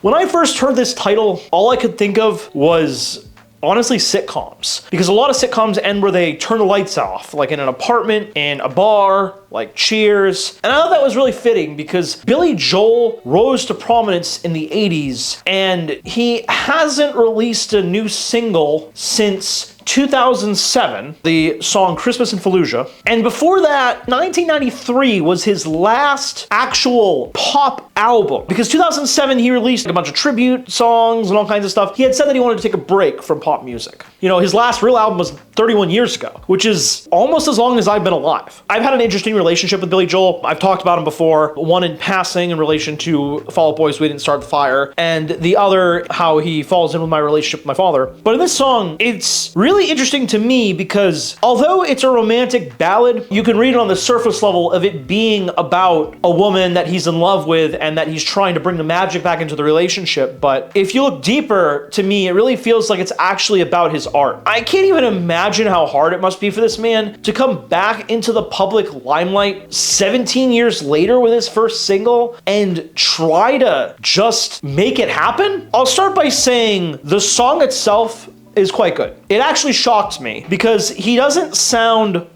When I first heard this title, all I could think of was honestly sitcoms, because a lot of sitcoms end where they turn the lights off, like in an apartment, in a bar, like Cheers. And I thought that was really fitting because Billy Joel rose to prominence in the 80s, and he hasn't released a new single since 2007, the song Christmas in Fallujah. And before that, 1993 was his last actual pop album, because 2007 he released a bunch of tribute songs and all kinds of stuff. He had said that he wanted to take a break from pop music. You know, his last real album was 31 years ago, which is almost as long as I've been alive. I've had an interesting relationship with Billy Joel. I've talked about him before, one in passing in relation to Fall Out Boy's We Didn't Start the Fire, and the other, how he falls in with my relationship with my father. But in this song, it's really interesting to me because although it's a romantic ballad, you can read it on the surface level of it being about a woman that he's in love with and that he's trying to bring the magic back into the relationship. But if you look deeper, to me, it really feels like it's actually about his art. I can't even imagine how hard it must be for this man to come back into the public limelight 17 years later with his first single and try to just make it happen. I'll start by saying the song itself is quite good. It actually shocked me because he doesn't sound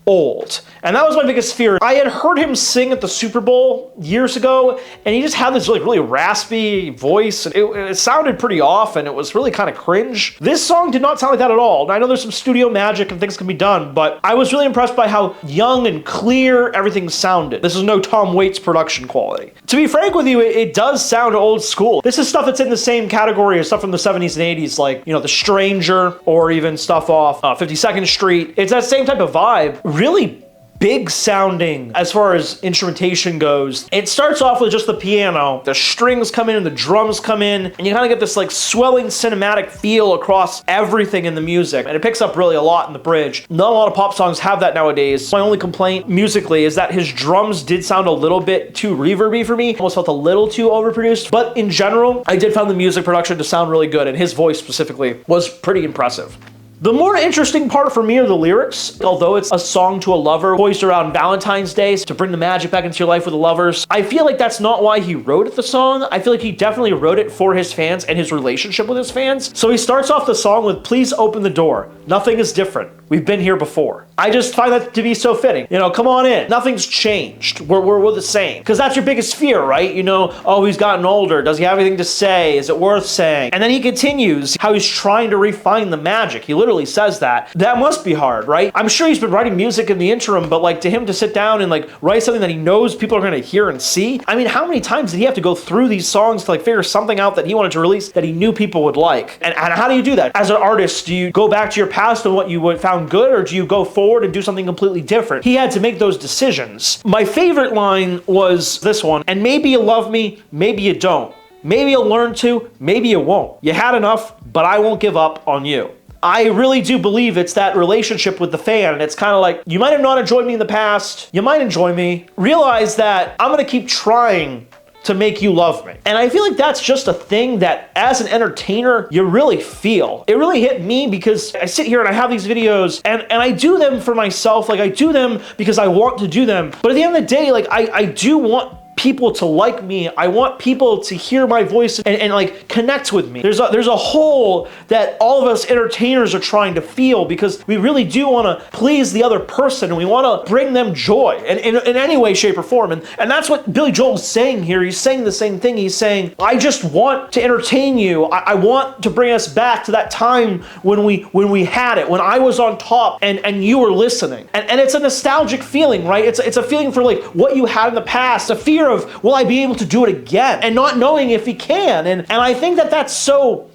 old. And that was my biggest fear. I had heard him sing at the Super Bowl years ago, and he just had this really raspy voice. And it sounded pretty off, and it was really kind of cringe. This song did not sound like that at all. And I know there's some studio magic and things can be done, but I was really impressed by how young and clear everything sounded. This is no Tom Waits production quality. To be frank with you, it does sound old school. This is stuff that's in the same category as stuff from the 70s and 80s, like, you know, The Stranger, or even stuff off 52nd Street. It's that same type of vibe. Really big sounding as far as instrumentation goes. It starts off with just the piano, the strings come in and the drums come in, and you kind of get this like swelling cinematic feel across everything in the music, and it picks up really a lot in the bridge. Not a lot of pop songs have that nowadays. My only complaint musically is that his drums did sound a little bit too reverby for me, almost felt a little too overproduced, but in general, I did find the music production to sound really good, and his voice specifically was pretty impressive. The more interesting part for me are the lyrics. Although it's a song to a lover, poised around Valentine's Day to bring the magic back into your life with the lovers, I feel like that's not why he wrote the song. I feel like he definitely wrote it for his fans and his relationship with his fans. So he starts off the song with, "Please open the door. Nothing is different. We've been here before." I just find that to be so fitting. You know, come on in. Nothing's changed. We're the same. Because that's your biggest fear, right? You know, oh, he's gotten older. Does he have anything to say? Is it worth saying? And then he continues how he's trying to refine the magic. He literally says that. That must be hard, right? I'm sure he's been writing music in the interim, but like to him to sit down and like write something that he knows people are going to hear and see. I mean, how many times did he have to go through these songs to like figure something out that he wanted to release that he knew people would like? And how do you do that? As an artist, do you go back to your past and what you would found good, or do you go forward and do something completely different? He had to make those decisions. My favorite line was this one, "And maybe you love me, maybe you don't. Maybe you'll learn to, maybe you won't. You had enough, but I won't give up on you." I really do believe it's that relationship with the fan. And it's kind of like, you might have not enjoyed me in the past. You might enjoy me. Realize that I'm going to keep trying to make you love me. And I feel like that's just a thing that as an entertainer, you really feel. It really hit me because I sit here and I have these videos and I do them for myself. Like I do them because I want to do them. But at the end of the day, like I do want people to like me. I want people to hear my voice and like connect with me. There's a hole that all of us entertainers are trying to feel because we really do want to please the other person and we want to bring them joy in any way, shape, or form. And that's what Billy Joel's saying here. He's saying the same thing. He's saying, I just want to entertain you. I want to bring us back to that time when we had it, when I was on top and you were listening. And it's a nostalgic feeling, right? It's a feeling for like what you had in the past, a fear of, will I be able to do it again? And not knowing if he can. And I think that that's so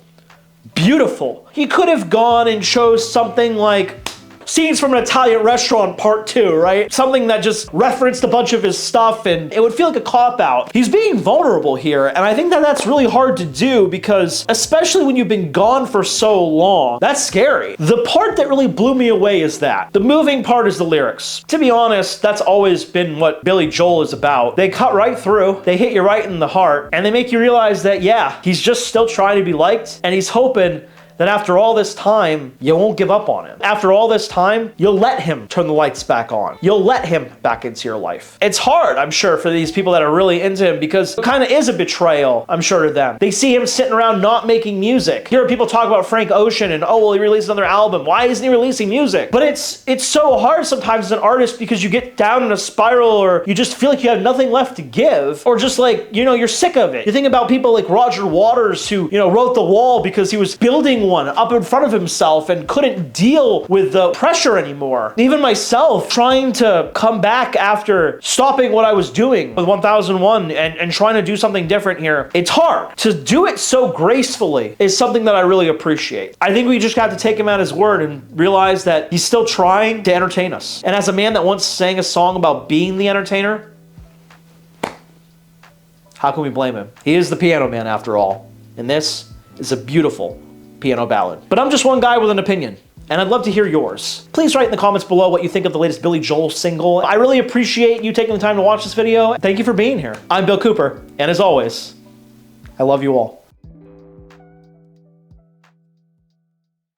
beautiful. He could have gone and chose something like Scenes from an Italian Restaurant Part 2, right? Something that just referenced a bunch of his stuff and it would feel like a cop-out. He's being vulnerable here, and I think that that's really hard to do because, especially when you've been gone for so long, that's scary. The part that really blew me away is that. The moving part is the lyrics. To be honest, that's always been what Billy Joel is about. They cut right through, they hit you right in the heart, and they make you realize that, yeah, he's just still trying to be liked, and he's hoping that after all this time, you won't give up on him. After all this time, you'll let him turn the lights back on. You'll let him back into your life. It's hard, I'm sure, for these people that are really into him because it kind of is a betrayal, I'm sure, to them. They see him sitting around not making music. Hear people talk about Frank Ocean and, oh, well, he released another album. Why isn't he releasing music? But it's so hard sometimes as an artist because you get down in a spiral or you just feel like you have nothing left to give or just like, you know, you're sick of it. You think about people like Roger Waters who, you know, wrote The Wall because he was building one up in front of himself and couldn't deal with the pressure anymore. Even myself trying to come back after stopping what I was doing with 1001 and trying to do something different here. It's hard. To do it so gracefully is something that I really appreciate. I think we just got to take him at his word and realize that he's still trying to entertain us. And as a man that once sang a song about being the entertainer, how can we blame him? He is the piano man after all. And this is a beautiful piano ballad. But I'm just one guy with an opinion, and I'd love to hear yours. Please write in the comments below what you think of the latest Billy Joel single. I really appreciate you taking the time to watch this video. Thank you for being here. I'm Bill Cooper, and as always, I love you all.